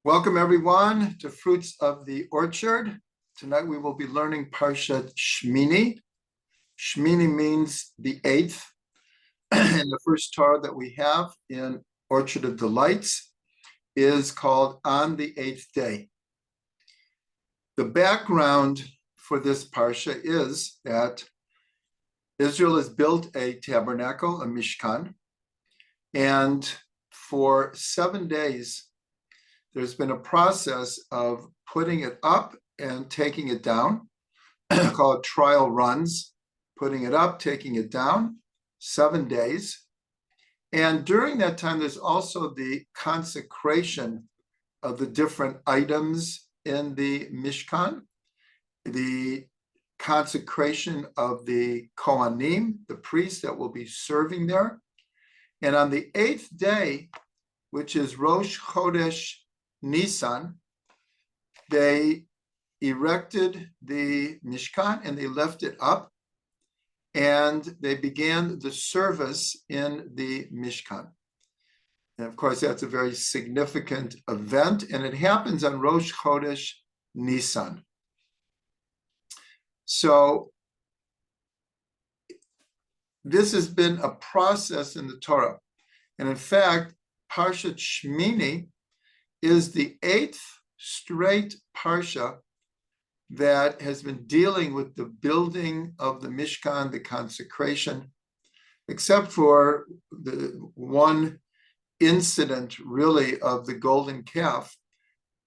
Welcome everyone to Fruits of the Orchard. Tonight we will be learning Parshat Shemini. Shemini means the eighth, and the first Torah that we have in Orchard of Delights is called On the Eighth Day. The background for this Parsha is that Israel has built a tabernacle, a Mishkan, and for 7 days there's been a process of putting it up and taking it down, called trial runs, putting it up, taking it down, 7 days. And during that time, there's also the consecration of the different items in the Mishkan, the consecration of the Kohanim, the priests that will be serving there. And on the 8th day, which is Rosh Chodesh Nisan, they erected the Mishkan and they left it up, and they began the service in the Mishkan. And of course, that's a very significant event, and it happens on Rosh Chodesh Nisan. So this has been a process in the Torah. And in fact, Parshat Shemini is the 8th straight parsha that has been dealing with the building of the Mishkan, the consecration, except for the one incident really of the golden calf.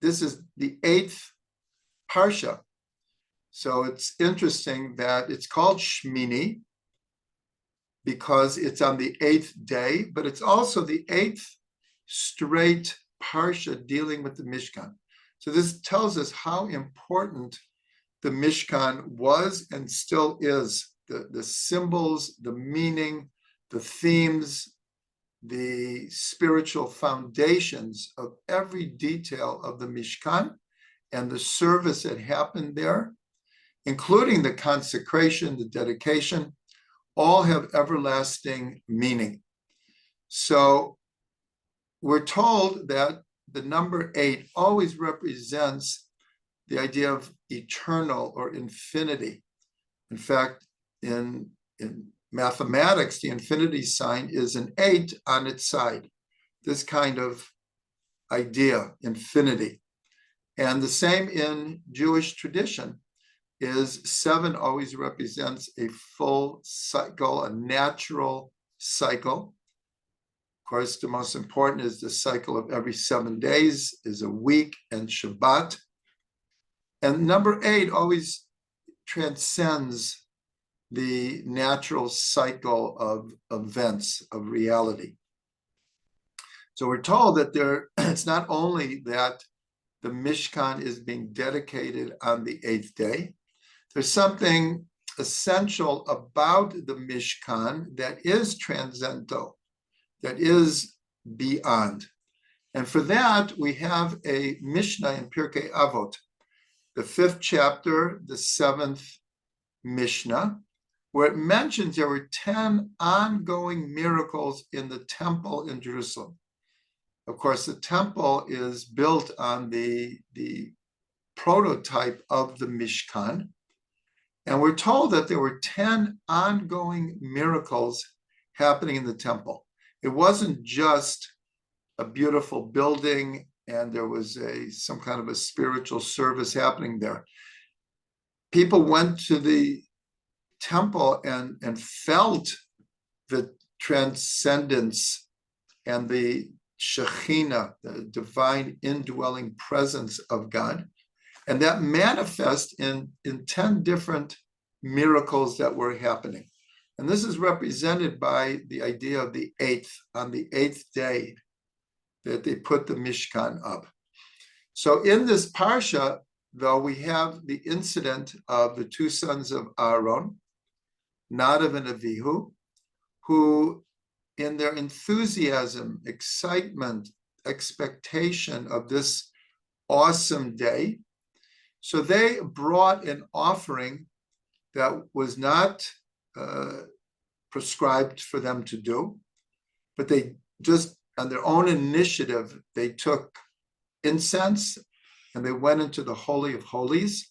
This is the 8th parsha. So it's interesting that it's called Shemini because it's on the 8th day, but it's also the 8th straight parsha dealing with the Mishkan. So this tells us how important the Mishkan was and still is. The symbols, the meaning, the themes, the spiritual foundations of every detail of the Mishkan and the service that happened there, including the consecration, the dedication, all have everlasting meaning. So we're told that the number 8 always represents the idea of eternal or infinity. In fact, in mathematics, the infinity sign is an 8 on its side. This kind of idea, infinity. And the same in Jewish tradition is 7 always represents a full cycle, a natural cycle. Of course, the most important is the cycle of every 7 days, is a week and Shabbat. And number 8 always transcends the natural cycle of events, of reality. So we're told that it's not only that the Mishkan is being dedicated on the 8th day, there's something essential about the Mishkan that is transcendental, that is beyond. And for that, we have a Mishnah in Pirkei Avot, the 5th chapter, the 7th Mishnah, where it mentions there were 10 ongoing miracles in the temple in Jerusalem. Of course, the temple is built on the prototype of the Mishkan. And we're told that there were 10 ongoing miracles happening in the temple. It wasn't just a beautiful building and there was some kind of a spiritual service happening there. People went to the temple and felt the transcendence and the Shekhinah, the divine indwelling presence of God. And that manifests in 10 different miracles that were happening. And this is represented by the idea of the 8th, on the 8th day that they put the Mishkan up. So in this Parsha, though, we have the incident of the 2 sons of Aaron, Nadav and Avihu, who in their enthusiasm, excitement, expectation of this awesome day, so they brought an offering that was not prescribed for them to do, but they just on their own initiative, they took incense, and they went into the Holy of Holies,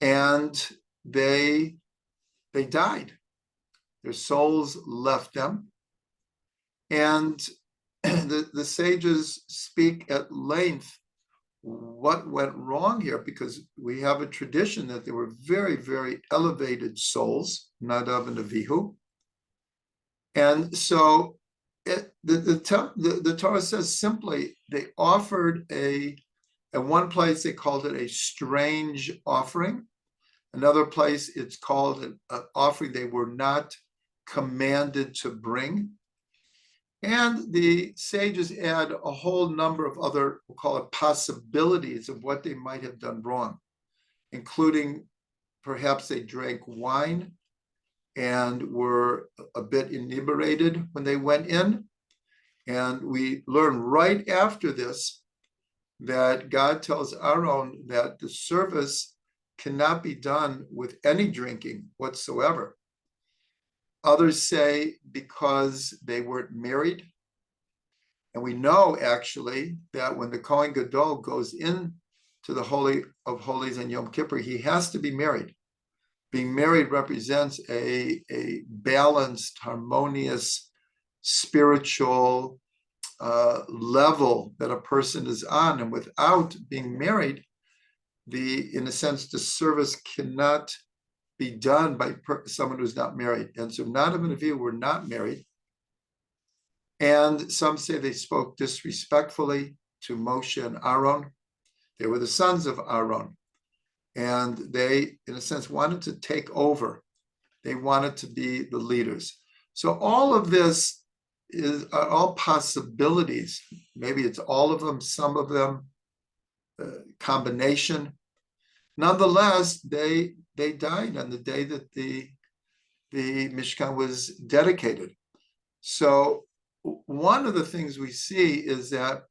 and they died. Their souls left them. And the sages speak at length what went wrong here, because we have a tradition that there were very, very elevated souls, Nadav and Avihu. And so the Torah says simply, they offered at one place they called it a strange offering. Another place it's called an offering they were not commanded to bring. And the sages add a whole number of other, we'll call it possibilities of what they might have done wrong, including perhaps they drank wine and were a bit inebriated when they went in. And we learn right after this that God tells Aaron that the service cannot be done with any drinking whatsoever. Others say because they weren't married. And we know actually that when the Kohen Gadol goes in to the Holy of Holies on Yom Kippur, he has to be married. Being married represents a balanced, harmonious, spiritual level that a person is on. And without being married, in a sense, the service cannot be done by someone who's not married. And so Nadav and Avihu were not married. And some say they spoke disrespectfully to Moshe and Aaron. They were the sons of Aaron. And they, in a sense, wanted to take over. They wanted to be the leaders. So all of this are all possibilities. Maybe it's all of them, some of them, combination. Nonetheless, they died on the day that the Mishkan was dedicated. So one of the things we see is that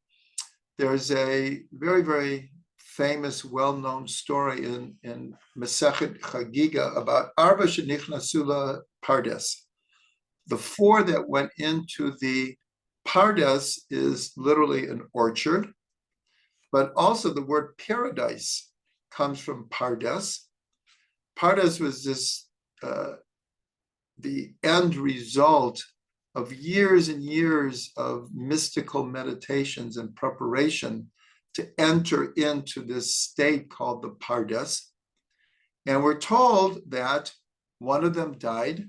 there's a very, very famous, well-known story in Masechet Chagiga about Arba Shenichnasu Pardes. The four that went into the Pardes is literally an orchard, but also the word paradise comes from Pardes. Pardes was the end result of years and years of mystical meditations and preparation to enter into this state called the Pardes. And we're told that one of them died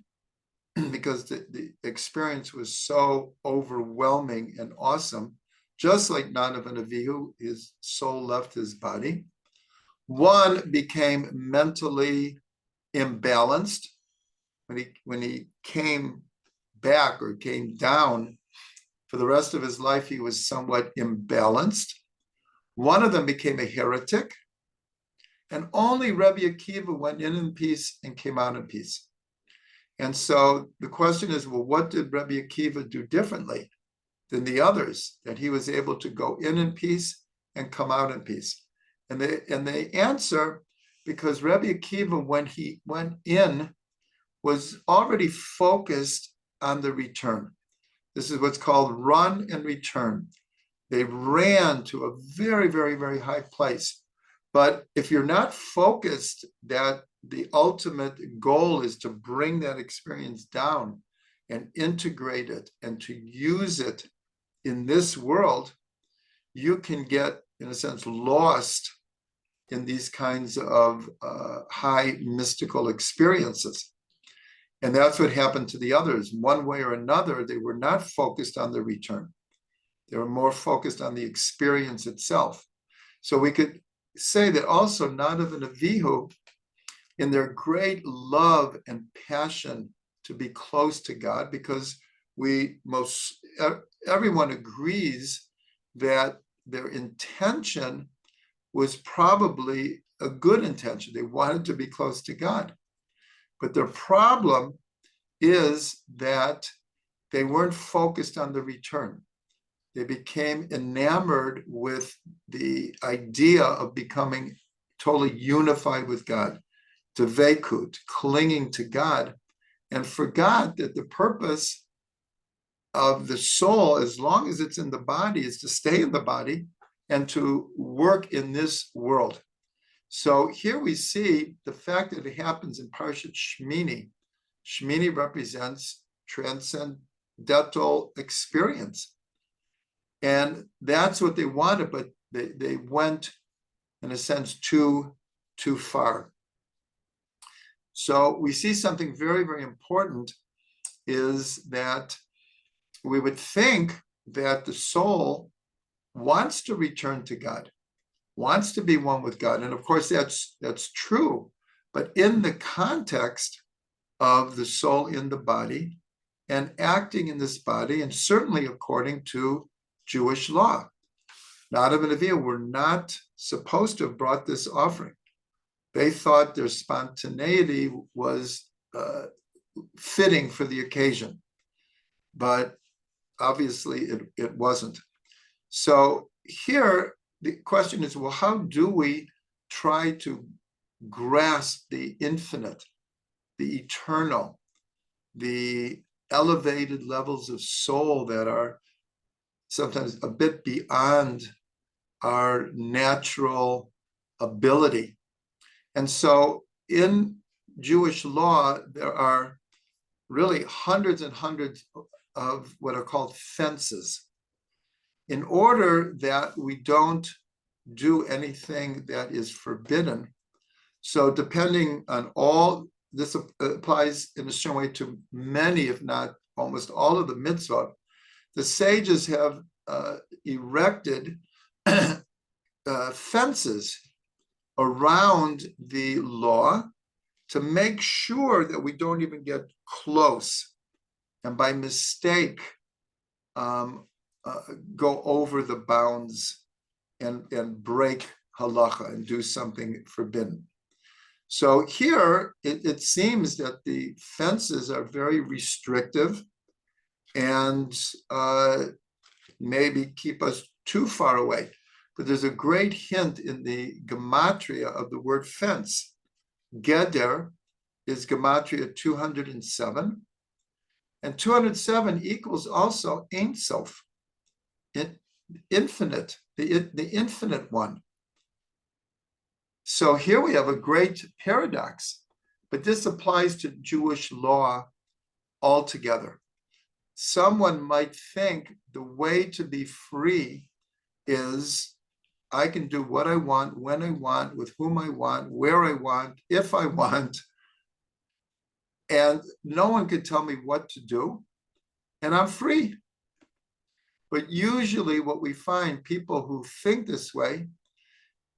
because the experience was so overwhelming and awesome. Just like Nadav and Avihu, his soul left his body. One became mentally imbalanced. When he came back or came down, for the rest of his life, he was somewhat imbalanced. One of them became a heretic, and only Rabbi Akiva went in peace and came out in peace. And so the question is, well, what did Rabbi Akiva do differently than the others, that he was able to go in peace and come out in peace? And they answer, because Rabbi Akiva, when he went in, was already focused on the return. This is what's called run and return. They ran to a very, very, very high place. But if you're not focused that the ultimate goal is to bring that experience down and integrate it and to use it in this world, you can get, in a sense, lost in these kinds of high mystical experiences. And that's what happened to the others. One way or another, they were not focused on the return. They were more focused on the experience itself. So we could say that also Nadav and Avihu, in their great love and passion to be close to God, because everyone agrees that their intention was probably a good intention. They wanted to be close to God. But their problem is that they weren't focused on the return. They became enamored with the idea of becoming totally unified with God, devekut, clinging to God, and forgot that the purpose of the soul, as long as it's in the body, is to stay in the body and to work in this world. So here we see the fact that it happens in Parshat Shemini. Shemini represents transcendental experience. And that's what they wanted, but they went, in a sense, too far. So we see something very, very important is that we would think that the soul wants to return to God, wants to be one with God. And of course, that's true. But in the context of the soul in the body and acting in this body, and certainly according to Jewish law. Nadav and Avihu were not supposed to have brought this offering. They thought their spontaneity was fitting for the occasion, but obviously it wasn't. So here the question is, well, how do we try to grasp the infinite, the eternal, the elevated levels of soul that are sometimes a bit beyond our natural ability? And so in Jewish law, there are really hundreds and hundreds of what are called fences. In order that we don't do anything that is forbidden, so depending on all, this applies in a certain way to many, if not almost all of the mitzvot, the sages have erected fences around the law to make sure that we don't even get close and by mistake go over the bounds and break halacha and do something forbidden. So here it seems that the fences are very restrictive and maybe keep us too far away. But there's a great hint in the gematria of the word fence. Geder is gematria 207, and 207 equals also Ein Sof, infinite, the infinite one. So here we have a great paradox, but this applies to Jewish law altogether. Someone might think the way to be free is I can do what I want, when I want, with whom I want, where I want, if I want, and no one can tell me what to do, and I'm free. But usually what we find, people who think this way,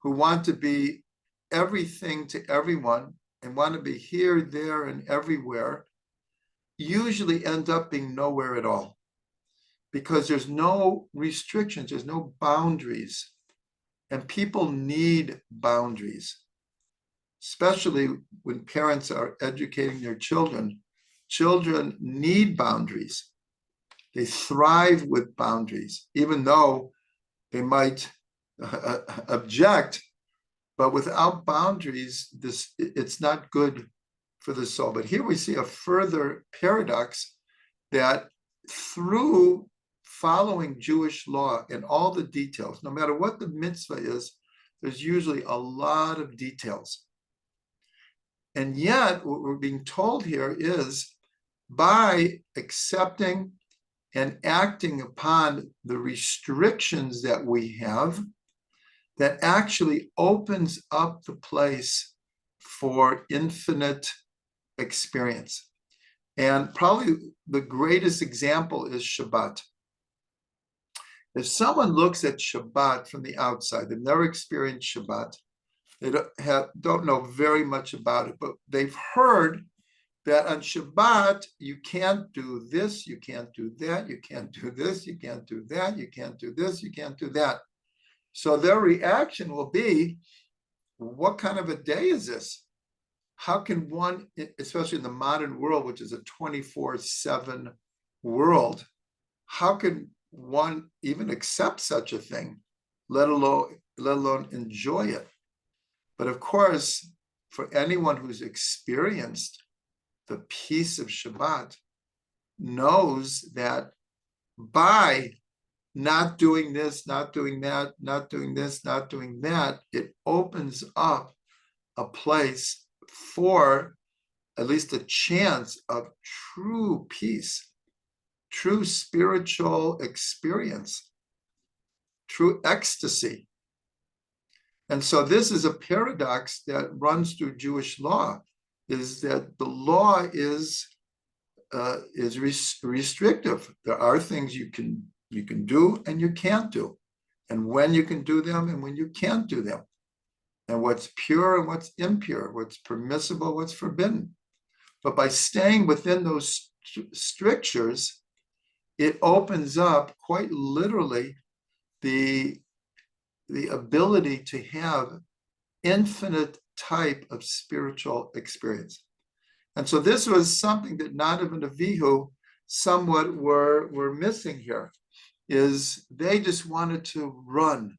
who want to be everything to everyone and want to be here, there, and everywhere, usually end up being nowhere at all, because there's no restrictions, there's no boundaries. And people need boundaries, especially when parents are educating their children. Children need boundaries. They thrive with boundaries, even though they might object, but without boundaries, it's not good for the soul. But here we see a further paradox that through following Jewish law and all the details, no matter what the mitzvah is, there's usually a lot of details. And yet, what we're being told here is by accepting and acting upon the restrictions that we have, that actually opens up the place for infinite experience. And probably the greatest example is Shabbat. If someone looks at Shabbat from the outside, they've never experienced Shabbat, they don't know very much about it, but they've heard that on Shabbat, you can't do this, you can't do that, you can't do this, you can't do that, you can't do this, you can't do that. So their reaction will be, what kind of a day is this? How can one, especially in the modern world, which is a 24/7 world, how can one even accept such a thing, let alone enjoy it? But of course, for anyone who's experienced the peace of Shabbat, knows that by not doing this, not doing that, not doing this, not doing that, it opens up a place for at least a chance of true peace, true spiritual experience, true ecstasy. And so this is a paradox that runs through Jewish law, is that the law is restrictive. There are things you can do and you can't do, and when you can do them and when you can't do them, and what's pure and what's impure, what's permissible, what's forbidden. But by staying within those strictures, it opens up quite literally the ability to have infinite type of spiritual experience. And so this was something that Nadav and Avihu somewhat were missing here, is they just wanted to run.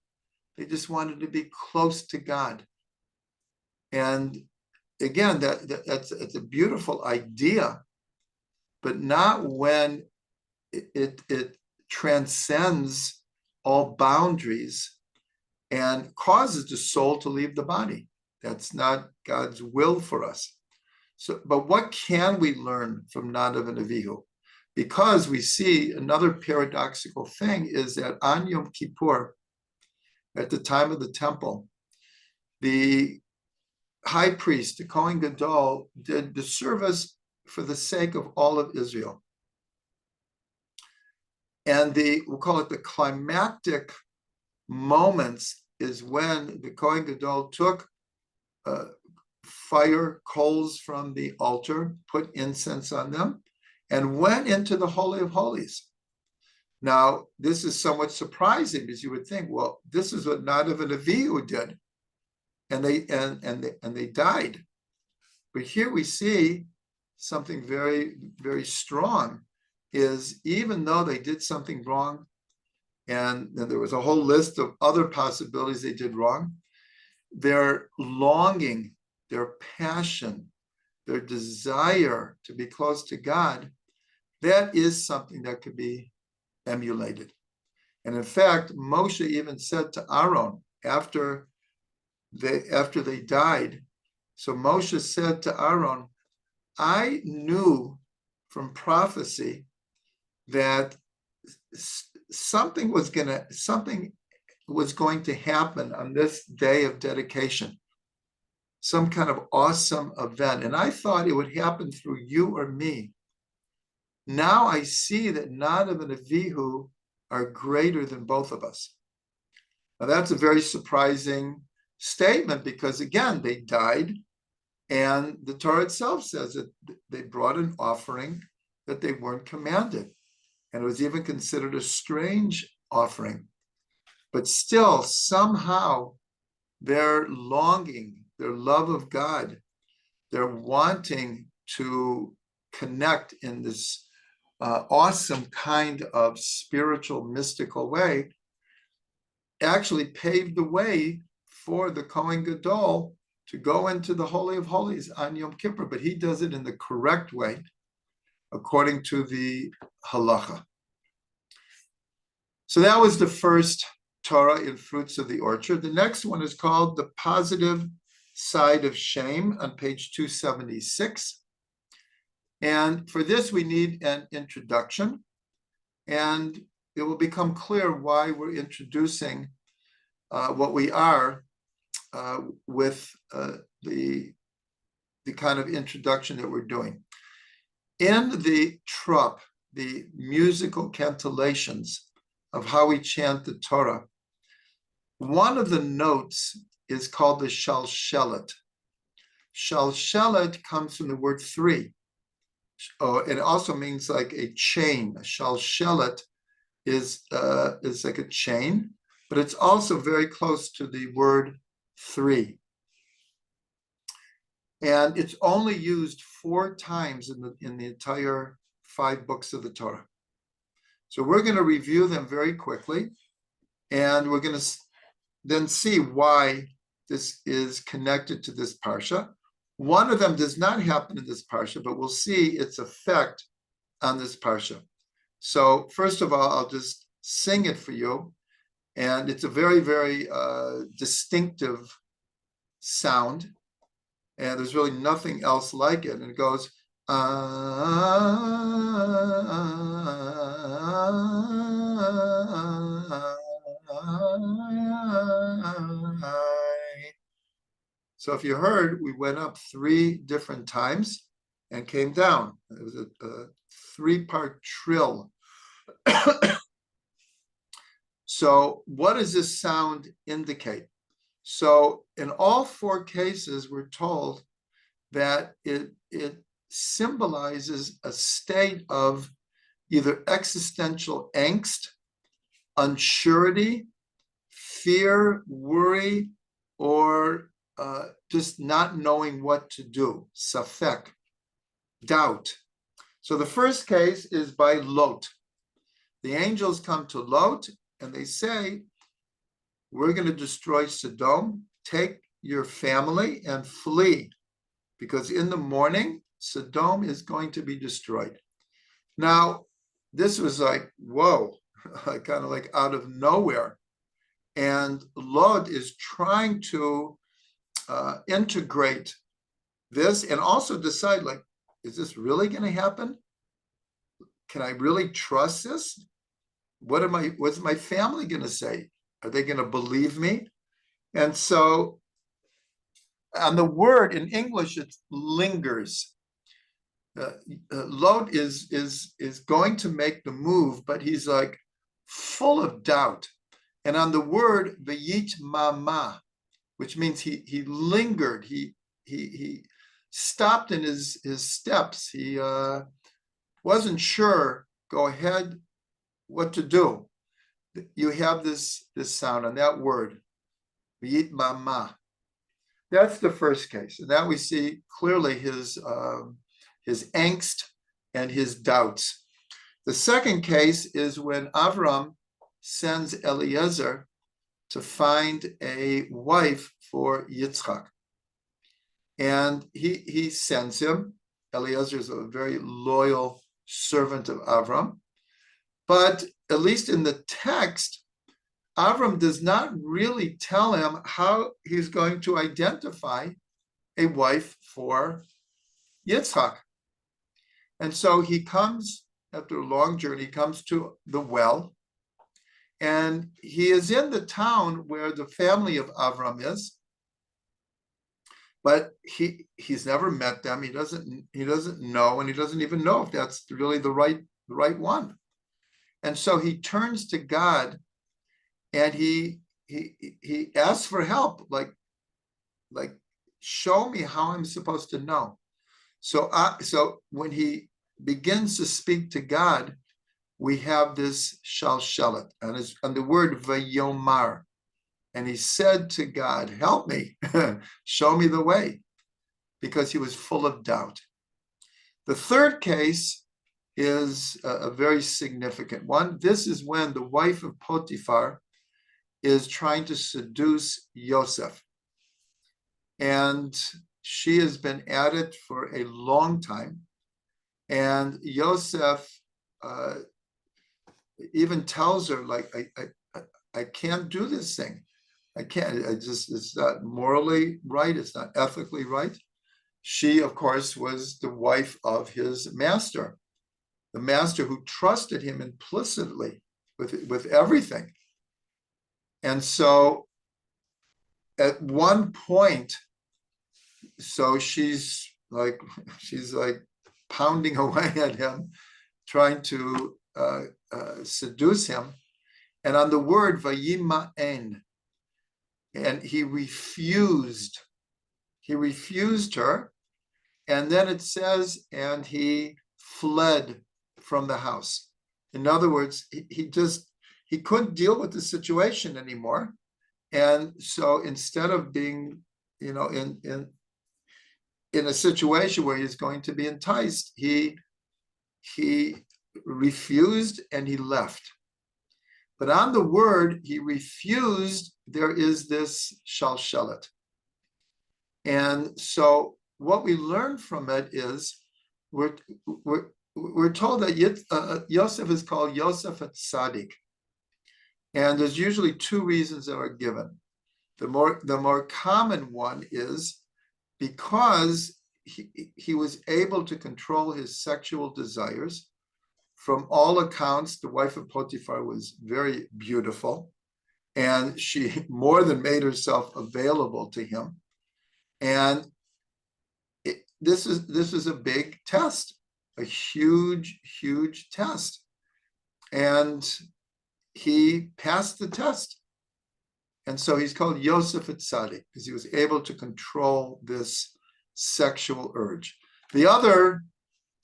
They just wanted to be close to God. And again, that's a beautiful idea, but not when it transcends all boundaries and causes the soul to leave the body. That's not God's will for us. So, but what can we learn from Nadav and Avihu? Because we see another paradoxical thing is that on Yom Kippur, at the time of the temple, the high priest, the Kohen Gadol, did the service for the sake of all of Israel. And we'll call it the climactic moments is when the Kohen Gadol took fire coals from the altar, put incense on them, and went into the Holy of Holies. Now, this is somewhat surprising because you would think, well, this is what Nadav and Avihu did, and they died. But here we see something very, very strong, is even though they did something wrong, and there was a whole list of other possibilities they did wrong, their longing, their passion, their desire to be close to God, that is something that could be emulated. And in fact, Moshe even said to Aaron after they died, so Moshe said to Aaron, I knew from prophecy that something was going to happen on this day of dedication, some kind of awesome event. And I thought it would happen through you or me. Now I see that Nadav and Avihu are greater than both of us. Now that's a very surprising statement because, again, they died, and the Torah itself says that they brought an offering that they weren't commanded. And it was even considered a strange offering. But still, somehow, their longing, their love of God, their wanting to connect in this awesome kind of spiritual, mystical way, actually paved the way for the Kohen Gadol to go into the Holy of Holies on Yom Kippur. But he does it in the correct way, according to the halacha. So that was the first Torah in Fruits of the Orchard. The next one is called The Positive Side of Shame on page 276. And for this, we need an introduction. And it will become clear why we're introducing what we are with the kind of introduction that we're doing. In the trup, the musical cantillations of how we chant the Torah, one of the notes is called the shalshelet. Shalshelet comes from the word three. It also means like a chain. A shalshelet is like a chain, but it's also very close to the word three. And it's only used 4 times in the entire 5 books of the Torah. So we're going to review them very quickly, and we're going to then see why this is connected to this parsha. One of them does not happen in this parsha, but we'll see its effect on this parsha. So first of all, I'll just sing it for you. And it's a very, very distinctive sound. And there's really nothing else like it. And it goes, so if you heard, we went up 3 different times and came down. It was a 3-part trill. So what does this sound indicate? So in all 4 cases, we're told that it symbolizes a state of either existential angst, unsurety, fear, worry, or just not knowing what to do, safek, doubt. So the first case is by Lot. The angels come to Lot and they say, we're going to destroy Sodom, take your family and flee, because in the morning, Sodom is going to be destroyed. Now, this was like, whoa, kind of like out of nowhere. And Lot is trying to integrate this and also decide, like, is this really going to happen? Can I really trust this? What's my family going to say? Are they going to believe me? And so on the word in English, it lingers. Lot is going to make the move, but he's like full of doubt. And on the word v'yit mama, which means he lingered, he stopped in his steps. He wasn't sure. Go ahead, what to do. You have this sound on that word, v'yit mama. That's the first case, and that we see clearly his angst and his doubts. The second case is when Avram sends Eliezer to find a wife for Yitzchak. And he sends him. Eliezer is a very loyal servant of Avram. But at least in the text, Avram does not really tell him how he's going to identify a wife for Yitzchak. And so he comes, after a long journey, comes to the well, and he is in the town where the family of Avram is, but he's never met them. He doesn't know, and he doesn't even know if that's really the right one. And so he turns to God, and he asks for help, like show me how I'm supposed to know. So when he begins to speak to God, we have this shalshelet, and the word vayomar. And he said to God, help me, show me the way, because he was full of doubt. The third case is a very significant one. This is when the wife of Potiphar is trying to seduce Yosef. And she has been at it for a long time. And Yosef even tells her, like, I can't do this thing. I can't. It's not morally right. It's not ethically right. She, of course, was the wife of his master, the master who trusted him implicitly with everything. And so at one point, so she's like pounding away at him, trying to seduce him. And on the word vayima'en, and he refused her. And then it says, and he fled from the house. In other words, he couldn't deal with the situation anymore. And so instead of being, in a situation where he's going to be enticed, he refused and he left. But on the word, he refused, there is this shalshelet. And so what we learn from it is we're told that Yosef is called Yosef at Tzaddik. And there's usually two reasons that are given. The more common one is because he was able to control his sexual desires. From all accounts, the wife of Potiphar was very beautiful, and she more than made herself available to him. And this is a big test, a huge, huge test. And he passed the test. And so he's called Yosef Tzaddik because he was able to control this sexual urge. The other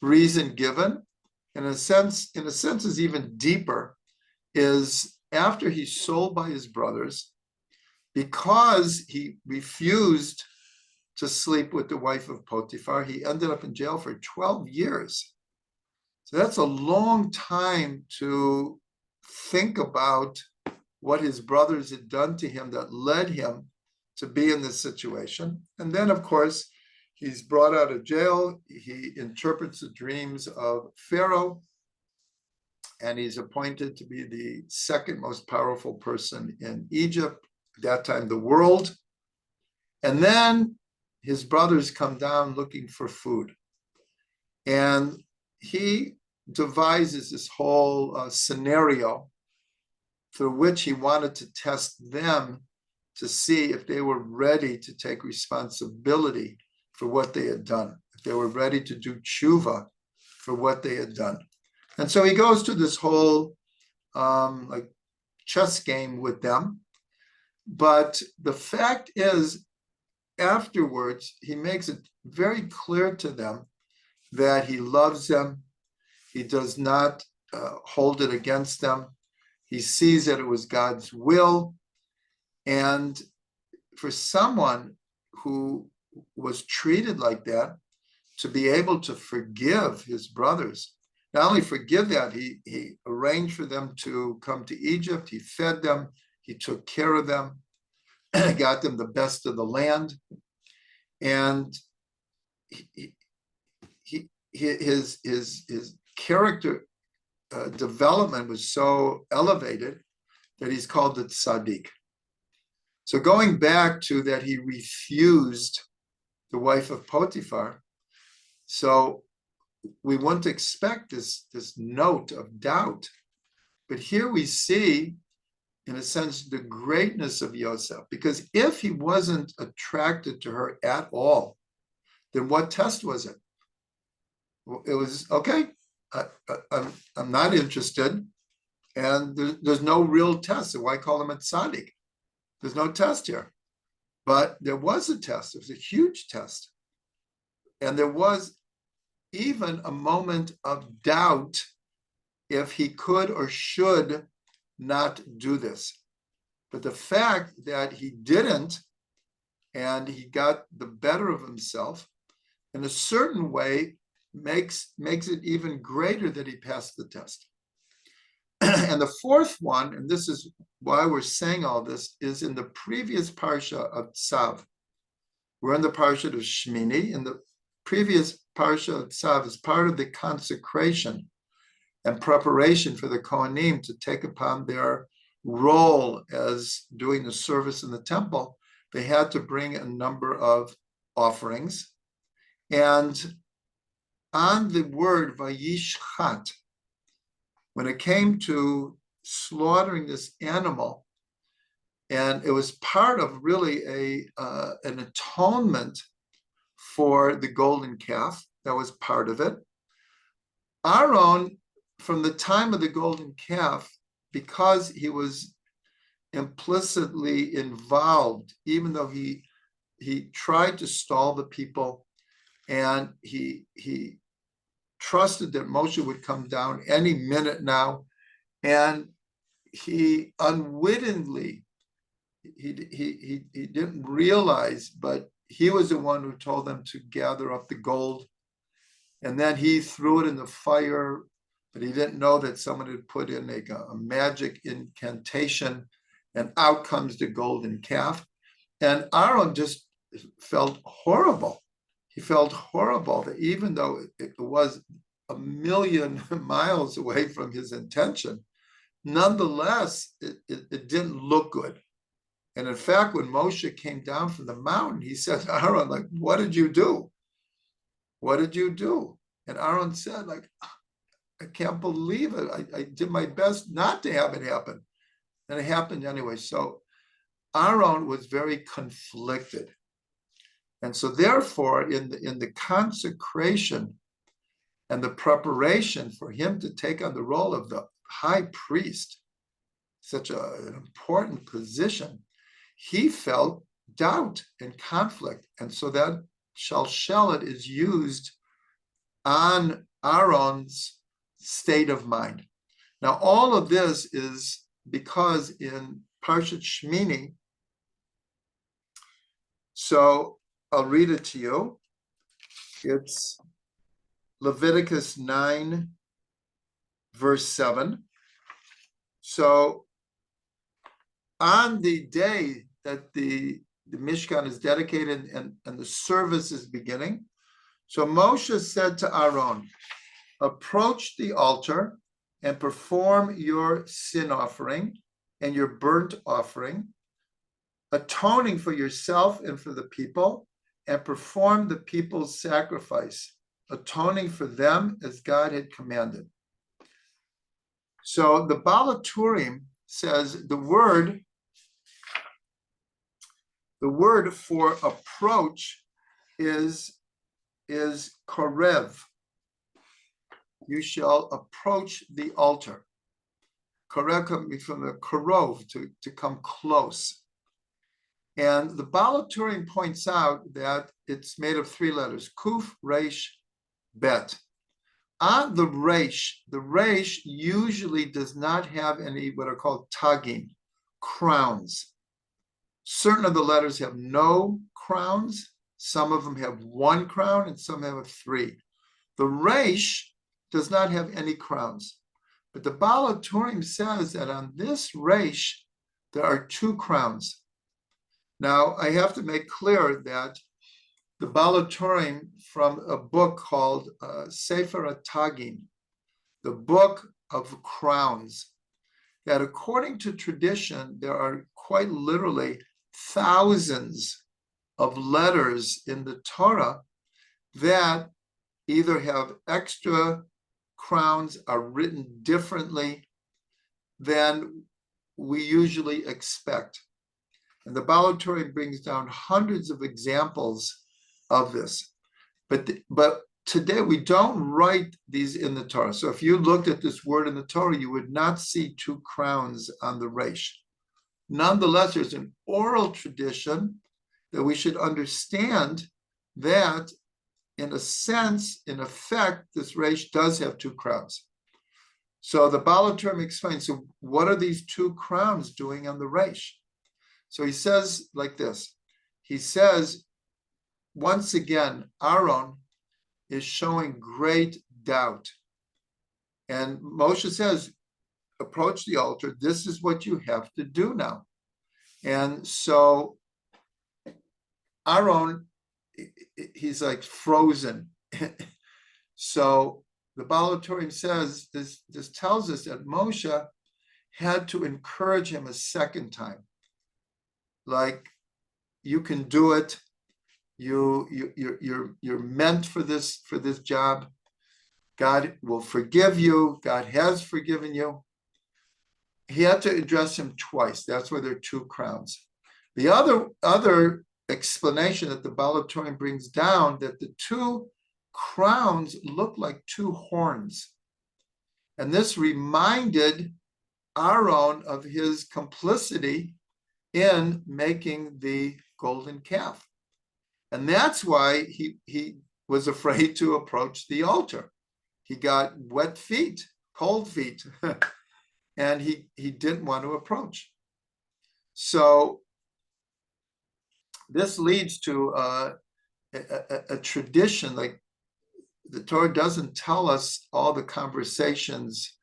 reason given, in a sense is even deeper, is after he's sold by his brothers, because he refused to sleep with the wife of Potiphar, he ended up in jail for 12 years. So that's a long time to think about what his brothers had done to him that led him to be in this situation. And then, of course, he's brought out of jail. He interprets the dreams of Pharaoh, and he's appointed to be the second most powerful person in Egypt, at that time, the world. And then his brothers come down looking for food. And he devises this whole scenario through which he wanted to test them to see if they were ready to take responsibility for what they had done, if they were ready to do tshuva for what they had done. And so he goes to this whole like chess game with them. But the fact is, afterwards, he makes it very clear to them that he loves them. He does not hold it against them. He sees that it was God's will. And for someone who was treated like that, to be able to forgive his brothers, not only forgive that, he arranged for them to come to Egypt. He fed them. He took care of them, got them the best of the land. And his character development was so elevated that he's called the tzaddik. So going back to that, he refused the wife of Potiphar. So we wouldn't expect this note of doubt. But here we see, in a sense, the greatness of Yosef, because if he wasn't attracted to her at all, then what test was it? It was, okay, I'm not interested, and there's no real test. So why call him a tzaddik? There's no test here. But there was a test. It was a huge test. And there was even a moment of doubt if he could or should not do this. But the fact that he didn't, and he got the better of himself, in a certain way, makes it even greater that he passed the test. And the fourth one, and this is why we're saying all this, is in the previous parsha of Tzav. We're in the parsha of Shemini. In the previous parsha of Tzav is part of the consecration and preparation for the Kohanim to take upon their role as doing the service in the temple. They had to bring a number of offerings. And on the word vayishchat, when it came to slaughtering this animal, and it was part of really an atonement for the golden calf, that was part of it. Aaron, from the time of the golden calf, because he was implicitly involved, even though he tried to stall the people, and he trusted that Moshe would come down any minute now, and he unwittingly, he didn't realize, but he was the one who told them to gather up the gold, and then he threw it in the fire, but he didn't know that someone had put in a magic incantation, and out comes the golden calf. And Aaron just felt horrible. He felt horrible that even though it was a million miles away from his intention, Nonetheless, it didn't look good. And in fact, when Moshe came down from the mountain, he said to Aaron, like, what did you do? What did you do? And Aaron said, like, I can't believe it. I did my best not to have it happen. And it happened anyway. So Aaron was very conflicted. And so therefore, in the consecration and the preparation for him to take on the role of the high priest, such an important position, he felt doubt and conflict. And so that shalshelet is used on Aaron's state of mind. Now, all of this is because in Parshat Shemini, so I'll read it to you. It's Leviticus 9, verse 7. So on the day that the Mishkan is dedicated and the service is beginning, so Moshe said to Aaron, approach the altar and perform your sin offering and your burnt offering, atoning for yourself and for the people, and perform the people's sacrifice, atoning for them as God had commanded. So the Baal Turim says the word for approach is korev. You shall approach the altar. Korev comes from the korov, to come close. And the Baal Turim points out that it's made of 3 letters, kuf, resh, bet. On the resh usually does not have any what are called tagim, crowns. Certain of the letters have no crowns. Some of them have 1 crown and some have 3. The resh does not have any crowns. But the Baal Turim says that on this resh, there are 2 crowns. Now, I have to make clear that the Baal Turim, from a book called Sefer HaTagim, the Book of Crowns, that according to tradition, there are quite literally thousands of letters in the Torah that either have extra crowns, are written differently than we usually expect. And the Baal Turim brings down hundreds of examples of this. But today we don't write these in the Torah. So if you looked at this word in the Torah, you would not see 2 crowns on the resh. Nonetheless, there's an oral tradition that we should understand that, in a sense, in effect, this resh does have 2 crowns. So the Baal Turim explains, so what are these 2 crowns doing on the resh? So he says like this. He says, once again, Aaron is showing great doubt. And Moshe says, approach the altar. This is what you have to do now. And so Aaron, he's like frozen. So the Baal Turim says, this tells us that Moshe had to encourage him a second time. Like, you can do it. You're meant for this job. God will forgive you. God has forgiven you. He had to address him twice. That's why there are 2 crowns. The other explanation that the Baal Turim brings down, that the 2 crowns look like 2 horns. And this reminded Aaron of his complicity in making the golden calf. And that's why he was afraid to approach the altar. He got wet feet, cold feet, and he didn't want to approach. So this leads to a tradition, like the Torah doesn't tell us all the conversations,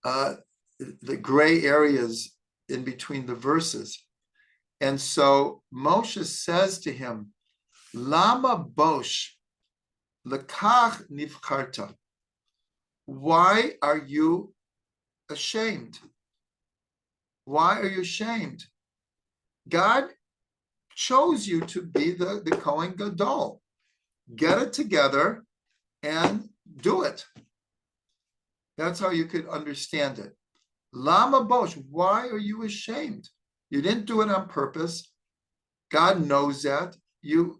the gray areas in between the verses. And so Moshe says to him, Lama Bosh, Lekach Nivcharta. Why are you ashamed? Why are you ashamed? God chose you to be the Kohen Gadol. Get it together and do it. That's how you could understand it. Lama Bosh, why are you ashamed? You didn't do it on purpose. God knows that. You've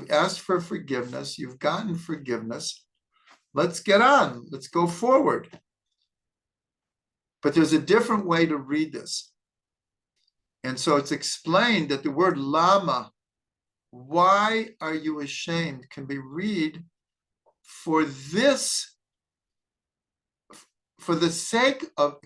asked for forgiveness. You've gotten forgiveness. Let's get on. Let's go forward. But there's a different way to read this. And so it's explained that the word lama, why are you ashamed, can be read for this, for the sake of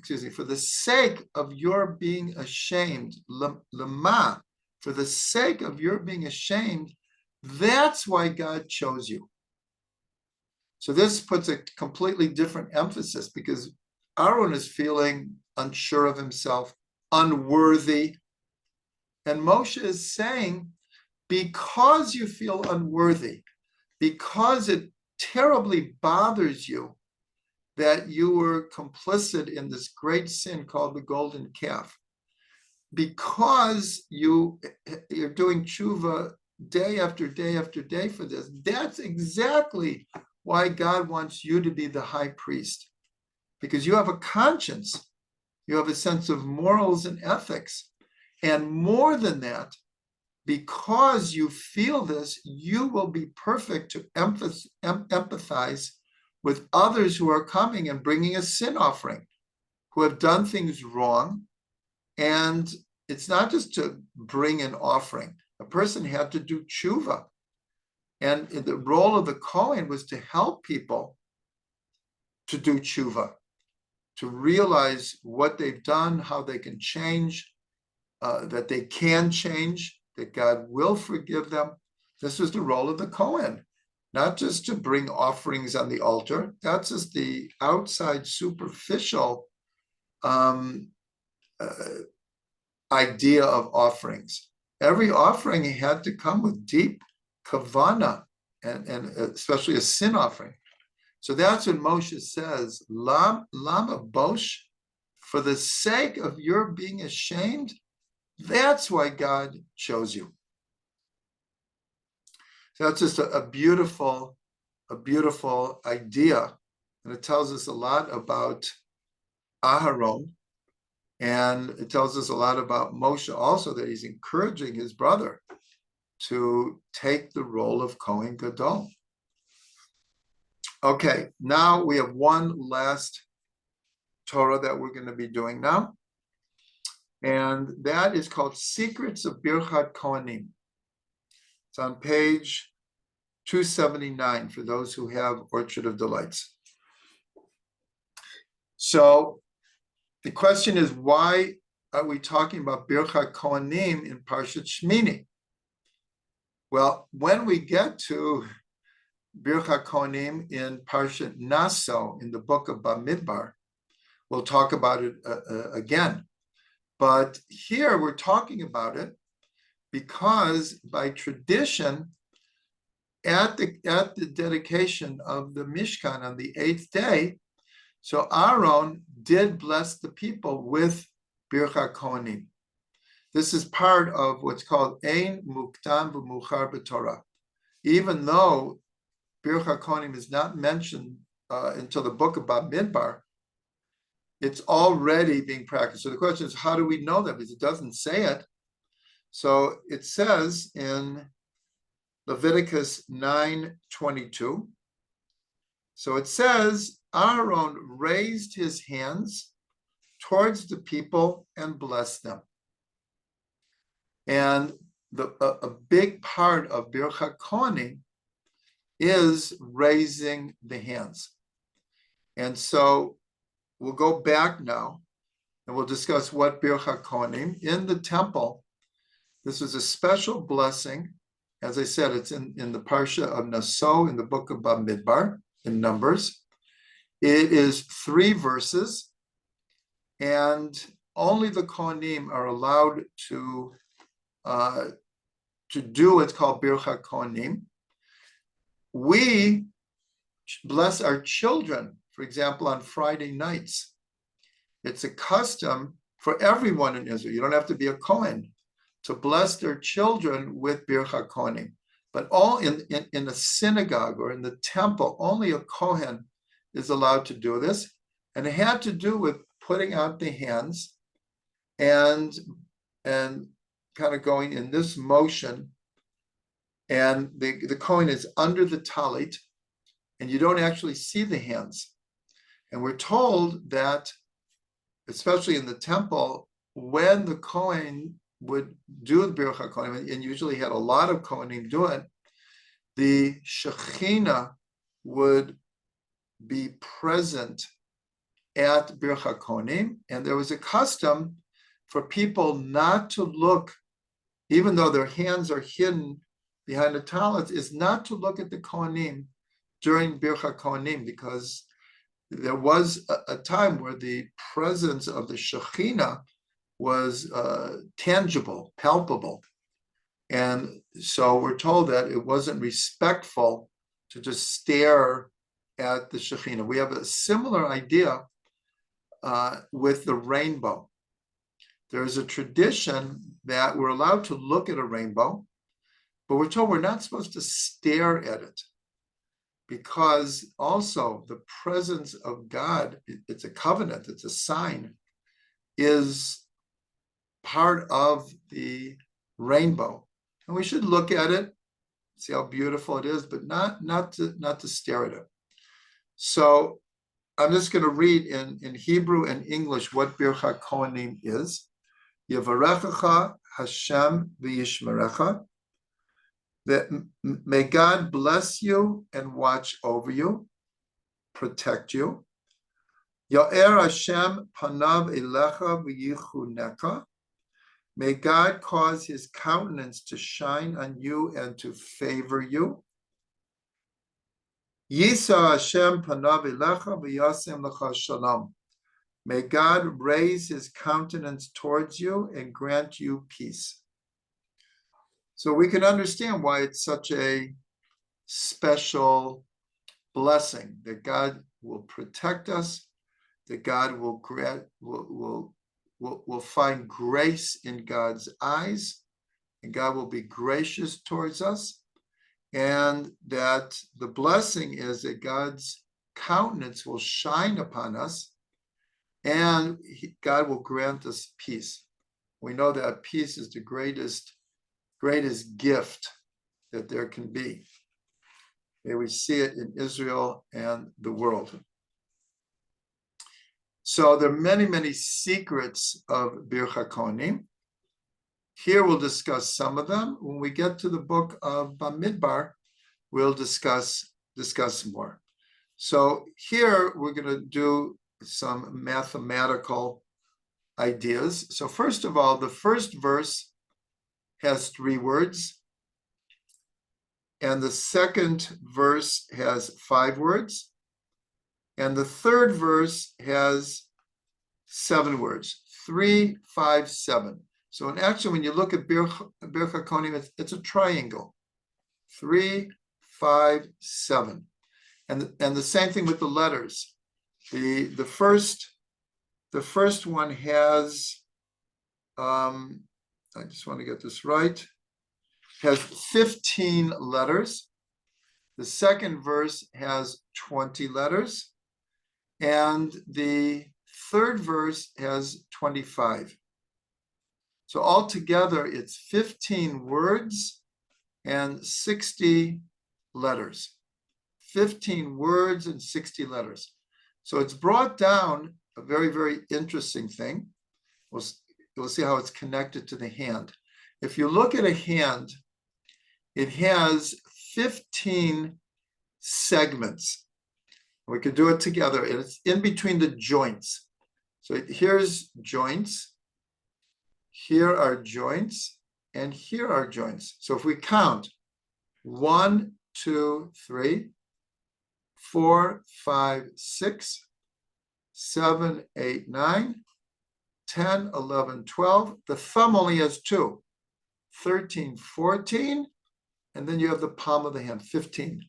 your being ashamed, lama, for the sake of your being ashamed, that's why God chose you. So this puts a completely different emphasis, because Aaron is feeling unsure of himself, unworthy. And Moshe is saying, because you feel unworthy, because it terribly bothers you that you were complicit in this great sin called the golden calf, because you're doing tshuva day after day after day for this, that's exactly why God wants you to be the high priest, because you have a conscience, you have a sense of morals and ethics. And more than that, because you feel this, you will be perfect to empathize with others who are coming and bringing a sin offering, who have done things wrong. And it's not just to bring an offering. A person had to do tshuva. And the role of the Kohen was to help people to do tshuva, to realize what they've done, how they can change, that they can change, that God will forgive them. This was the role of the Kohen, not just to bring offerings on the altar. That's just the outside superficial idea of offerings. Every offering had to come with deep kavana, and especially a sin offering. So that's when Moshe says, Lama Bosh, for the sake of your being ashamed, that's why God chose you. So that's just a beautiful idea. And it tells us a lot about Aharon. And it tells us a lot about Moshe also, that he's encouraging his brother to take the role of Kohen Gadol. Okay, now we have one last Torah that we're going to be doing now. And that is called Secrets of Birchat Kohanim. It's on page 279 for those who have Orchard of Delights. So the question is, why are we talking about Birchat Kohanim in Parshat Shemini? Well, when we get to Birchat Kohanim in Parshat Naso, in the book of Bamidbar, we'll talk about it again. But here we're talking about it because by tradition, at the dedication of the Mishkan on the 8th day, so Aaron did bless the people with Birchat Kohanim. This is part of what's called Ein Muktam V'Muchar B'Torah. Even though Birchat Kohanim is not mentioned until the book of Bamidbar, it's already being practiced. So the question is, how do we know that? Because it doesn't say it. So it says in Leviticus 9:22. So it says, Aaron raised his hands towards the people and blessed them. And a big part of Birchat Kohanim is raising the hands. And so we'll go back now and we'll discuss what Birchat Kohanim in the temple. This is a special blessing. As I said, it's in the Parsha of Naso in the book of Bamidbar in Numbers. It is 3 verses, and only the Kohanim are allowed to do what's called Birchat Kohanim. We bless our children, for example, on Friday nights. it's a custom for everyone in Israel. You don't have to be a Kohen to bless their children with Bircha Kohanim. But all in the synagogue or in the temple, only a Kohen is allowed to do this. And it had to do with putting out the hands and kind of going in this motion. And the Kohen is under the talit, and you don't actually see the hands. And we're told that, especially in the temple, when the Kohen would do the Bircha Kohanim, and usually had a lot of Kohanim do it, the Shekhinah would be present at Bircha Kohanim, and there was a custom for people not to look, even though their hands are hidden behind the talents, is not to look at the Kohanim during Bircha Kohanim, because there was a time where the presence of the Shekhinah was tangible, palpable. And so we're told that it wasn't respectful to just stare at the Shekhinah. We have a similar idea with the rainbow. There is a tradition that we're allowed to look at a rainbow, but we're told we're not supposed to stare at it, because also the presence of God, it's a covenant, it's a sign, is part of the rainbow. And we should look at it, see how beautiful it is, but not to stare at it. So I'm just going to read in Hebrew and English what Bircha Kohanim is. Yevarechecha Hashem v'yishmerecha. That may God bless you and watch over you, protect you. Ya'er Hashem panav elecha v'yichuneka. May God cause his countenance to shine on you and to favor you. Yisa Hashem panav elecha v'yasem lecha shalom. May God raise his countenance towards you and grant you peace. So we can understand why it's such a special blessing, that God will protect us, that God will grant, will find grace in God's eyes, and God will be gracious towards us, and that the blessing is that God's countenance will shine upon us, and God will grant us peace. We know that peace is the greatest gift that there can be. May we see it in Israel and the world. So there are many, many secrets of Bircha Kohanim. Here we'll discuss some of them. When we get to the book of Bamidbar, we'll discuss more. So here we're going to do some mathematical ideas. So first of all, the first verse has 3 words, and the second verse has 5 words, and the third verse has 7 words, 3, 5, 7. So in actually, when you look at Bircha Kohanim, it's a triangle, 3, 5, 7. And the same thing with the letters. The first one has, I just want to get this right, has 15 letters. The second verse has 20 letters. And the third verse has 25. So altogether, it's 15 words and 60 letters. 15 words and 60 letters. So it's brought down a very, very interesting thing. We'll see how it's connected to the hand. If you look at a hand, it has 15 segments. We could do it together, and it's in between the joints. So here's joints, here are joints, and here are joints. So if we count 1, 2, 3, 4, 5, 6, 7, 8, 9, 10, 11, 12. The thumb only has 2, 13, 14, and then you have the palm of the hand, 15.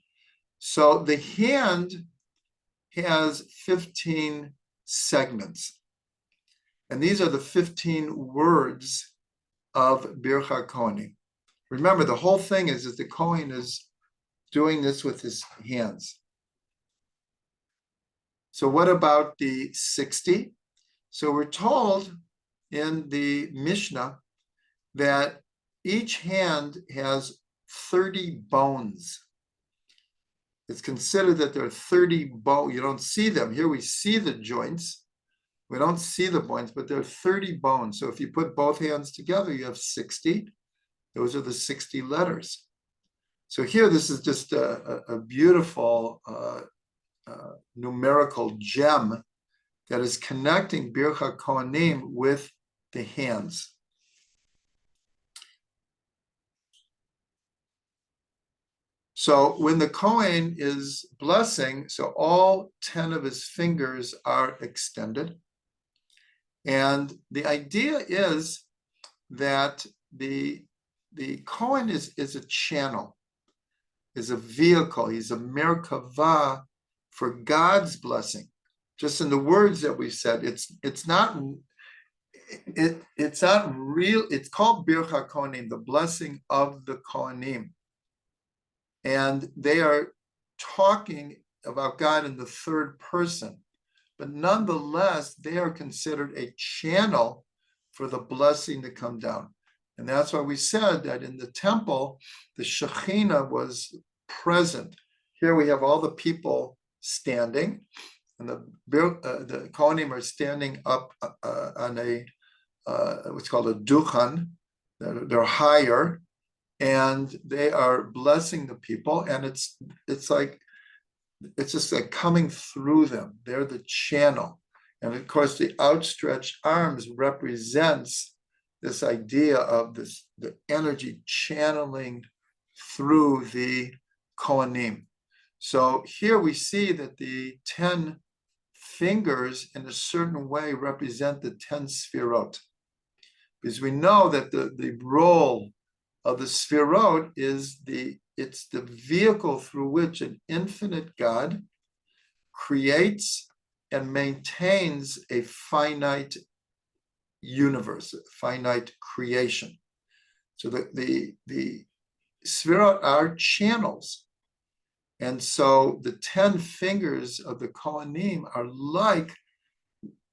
So the hand has 15 segments. And these are the 15 words of Bircha Kohanim. Remember, the whole thing is that the Kohen is doing this with his hands. So what about the 60? So we're told in the Mishnah that each hand has 30 bones. It's considered that there are 30 bones. You don't see them. Here we see the joints. We don't see the bones, but there are 30 bones. So if you put both hands together, you have 60. Those are the 60 letters. So here, this is just a beautiful numerical gem that is connecting Bircha Kohanim with the hands. So when the Kohen is blessing, so all 10 of his fingers are extended. And the idea is that the Kohen is a channel, is a vehicle. He's a merkava for God's blessing. Just in the words that we said, it's not real. It's called Bircha Kohanim, the blessing of the Kohanim. And they are talking about God in the third person. But nonetheless, they are considered a channel for the blessing to come down. And that's why we said that in the temple, the Shekhinah was present. Here we have all the people standing, and the Kohanim are standing up on a what's called a duchan. They're higher, and they are blessing the people. And it's just like coming through them. They're the channel, and of course, the outstretched arms represents this idea of the energy channeling through the Kohanim. So here we see that the 10 fingers in a certain way represent the 10 sfirot, because we know that the role of the sfirot is it's the vehicle through which an infinite God creates and maintains a finite universe, a finite creation. So the sfirot are channels. And so the 10 fingers of the Kohanim are like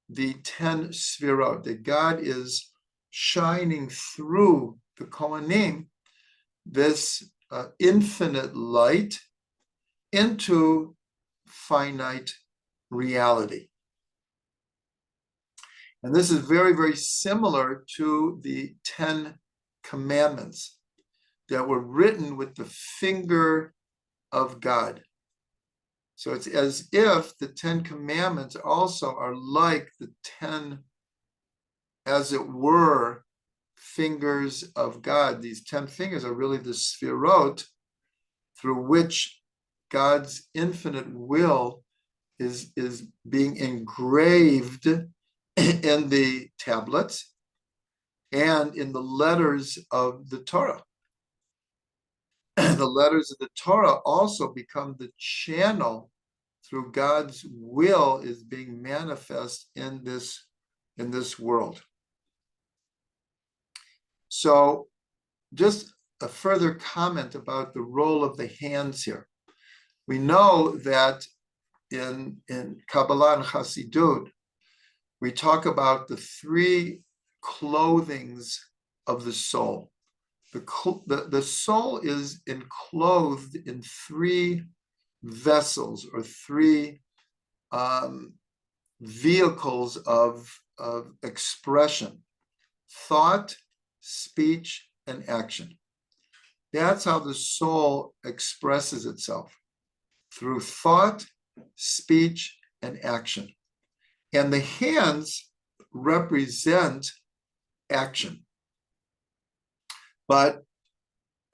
the 10 sfirot, that God is shining through the Kohanim this infinite light into finite reality. And this is very, very similar to the 10 commandments that were written with the finger of God. So it's as if the 10 commandments also are like the 10, as it were, fingers of God. These 10 fingers are really the sfirot through which God's infinite will is being engraved in the tablets and in the letters of the Torah. The letters of the Torah also become the channel through God's will is being manifest in this world. So just a further comment about the role of the hands here. We know that in Kabbalah and Chassidut, we talk about the 3 clothings of the soul. The soul is enclosed in 3 vessels or 3 vehicles of expression: thought, speech, and action. That's how the soul expresses itself, through thought, speech, and action. And the hands represent action. But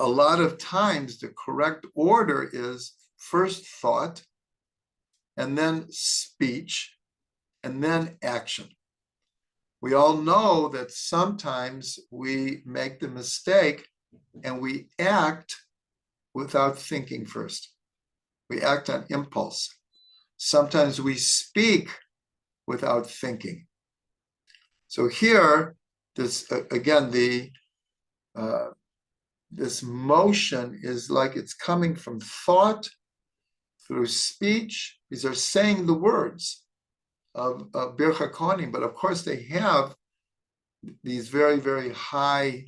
a lot of times the correct order is first thought, and then speech, and then action. We all know that sometimes we make the mistake and we act without thinking first. We act on impulse. Sometimes we speak without thinking. So here, this again, this motion is like it's coming from thought through speech. These are saying the words of Bircha Kohanim, but of course they have these very, very high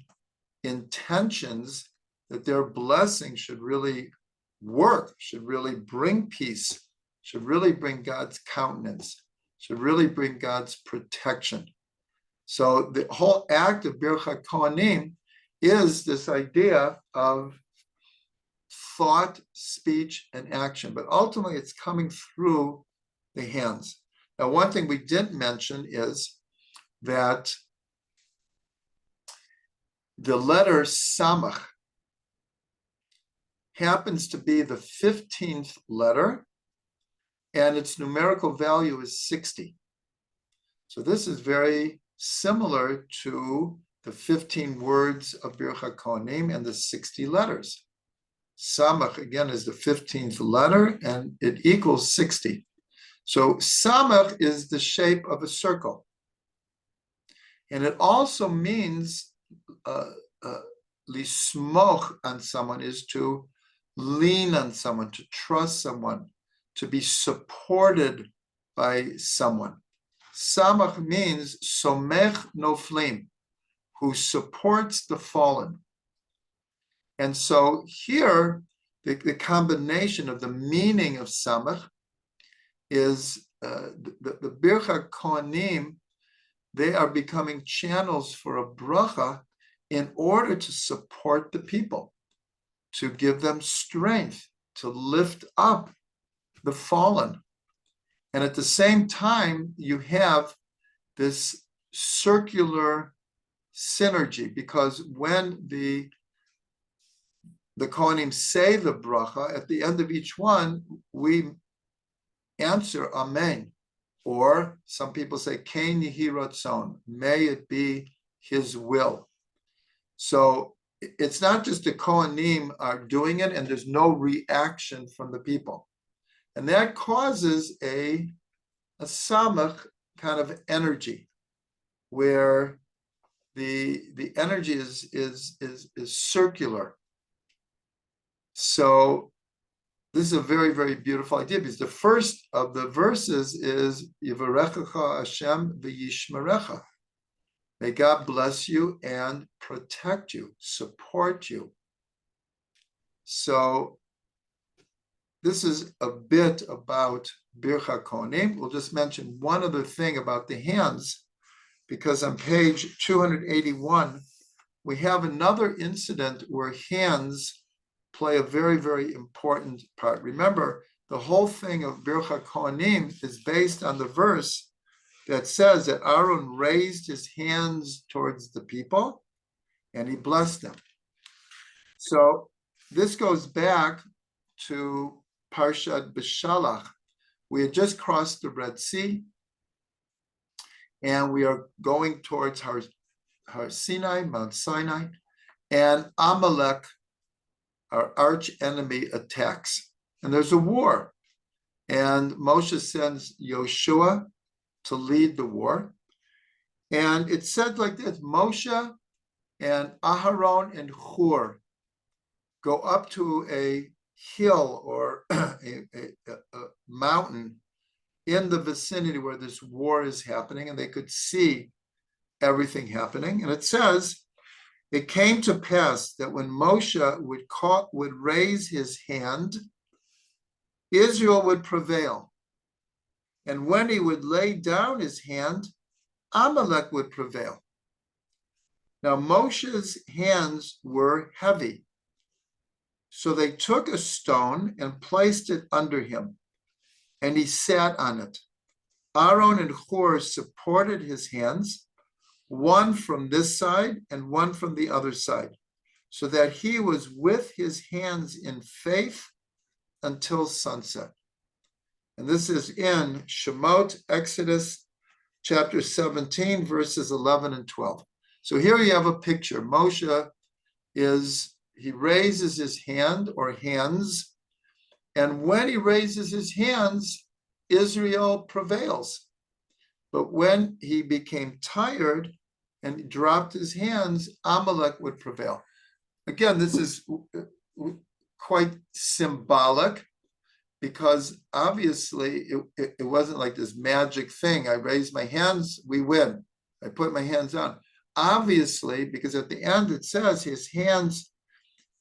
intentions that their blessing should really work, should really bring peace, should really bring God's countenance, should really bring God's protection. So the whole act of Bircha Kohanim is this idea of thought, speech, and action, but ultimately it's coming through the hands. Now, one thing we didn't mention is that the letter Samach happens to be the 15th letter, and its numerical value is 60. So this is very similar to the 15 words of Bircha Kohanim and the 60 letters. Samach, again, is the 15th letter, and it equals 60. So Samach is the shape of a circle. And it also means lismoch on someone is to lean on someone, to trust someone, to be supported by someone. Samach means somech noflim, who supports the fallen. And so here, the combination of the meaning of Samach is the Bircha Kohanim, they are becoming channels for a bracha in order to support the people, to give them strength, to lift up the fallen. And at the same time, you have this circular synergy, because when the Kohanim say the bracha, at the end of each one, we answer Amen. Or some people say, Ken yehi ratzon, may it be his will. So it's not just the Kohanim are doing it and there's no reaction from the people. And that causes a samach kind of energy, where the energy is circular. So this is a very, very beautiful idea, because the first of the verses is Yivarechecha Hashem v'yishmerecha. May God bless you and protect you, support you. So this is a bit about Bircha Kohanim. We'll just mention one other thing about the hands, because on page 281, we have another incident where hands play a very, very important part. Remember, the whole thing of Bircha Kohanim is based on the verse that says that Aaron raised his hands towards the people and he blessed them. So this goes back to Parshat B'Shalach. We had just crossed the Red Sea, and we are going towards Har Sinai, Mount Sinai, and Amalek, our arch enemy, attacks. And there's a war. And Moshe sends Yoshua to lead the war. And it said like this: Moshe and Aharon and Hur go up to a hill or a mountain in the vicinity where this war is happening, and they could see everything happening. And it says, it came to pass that when Moshe would raise his hand, Israel would prevail. And when he would lay down his hand, Amalek would prevail. Now Moshe's hands were heavy. So they took a stone and placed it under him, and he sat on it. Aaron and Hur supported his hands, one from this side and one from the other side, so that he was with his hands in faith until sunset. And this is in Shemot, Exodus chapter 17, verses 11 and 12. So here you have a picture. Moshe he raises his hand or hands, and when he raises his hands, Israel prevails. But when he became tired and dropped his hands, Amalek would prevail. Again, this is quite symbolic, because obviously it wasn't like this magic thing. I raise my hands, we win. I put my hands on. Obviously, because at the end it says his hands,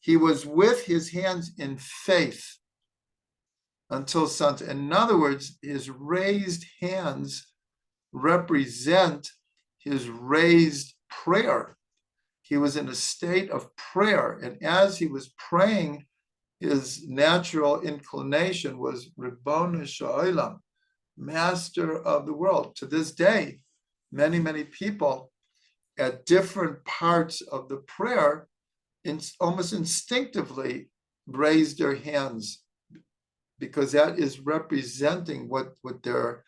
he was with his hands in faith until sunset. In other words, his raised hands represent his raised prayer. He was in a state of prayer, and as he was praying, his natural inclination was Ribbonu Sha'olam, master of the world. To this day, many people at different parts of the prayer almost instinctively raise their hands, because that is representing what their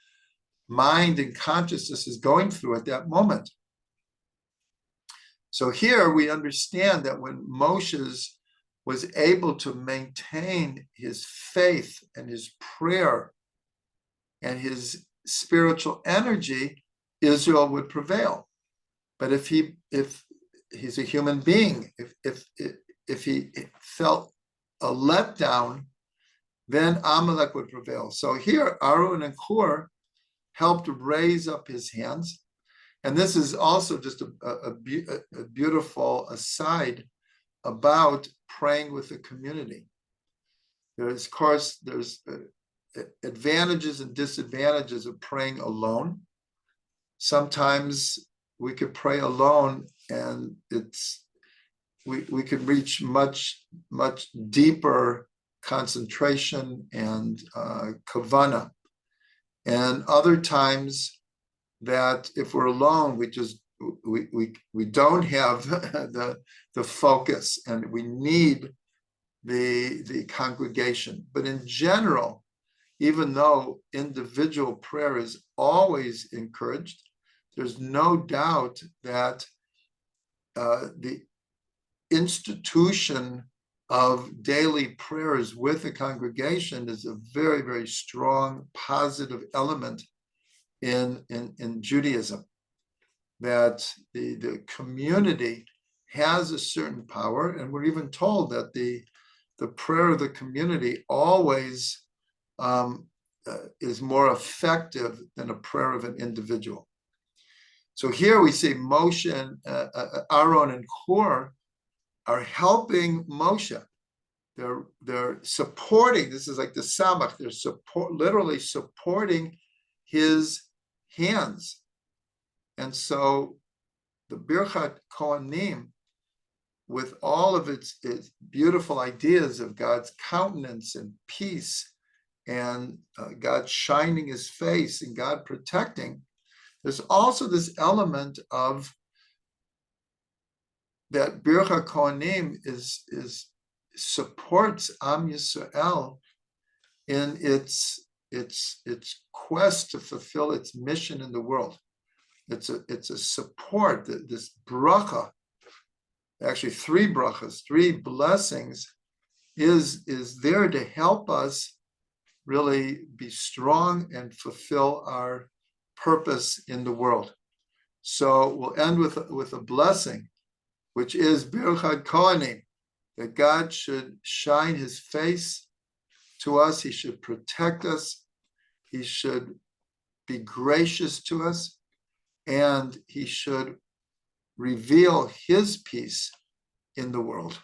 mind and consciousness is going through at that moment. So here we understand that when Moshe was able to maintain his faith and his prayer and his spiritual energy, Israel would prevail. But if he's a human being, if he felt a letdown, then Amalek would prevail. So here, Aaron and Hur helped raise up his hands. And this is also just a beautiful aside about praying with the community. There's, of course, there's advantages and disadvantages of praying alone. Sometimes we could pray alone, and we could reach much deeper concentration and kavana. And other times that if we're alone, we don't have the focus, and we need the congregation. But in general, even though individual prayer is always encouraged, there's no doubt that the institution of daily prayers with the congregation is a very strong positive element in Judaism, that the community has a certain power. And we're even told that the prayer of the community always is more effective than a prayer of an individual. So here we see Moshe and Aaron and Hur are helping Moshe. They're supporting. This is like the samach. They're literally supporting his hands. And so the Birchat Kohanim, with all of its beautiful ideas of God's countenance and peace, and God shining his face and God protecting, there's also this element of that Birchat Kohanim is supports Am Yisrael in its quest to fulfill its mission in the world. It's a support. This bracha, actually three brachas, three blessings, is there to help us really be strong and fulfill our purpose in the world. So we'll end with a blessing, which is Birchat Kohanim, that God should shine his face to us. He should protect us. He should be gracious to us, and he should reveal his peace in the world.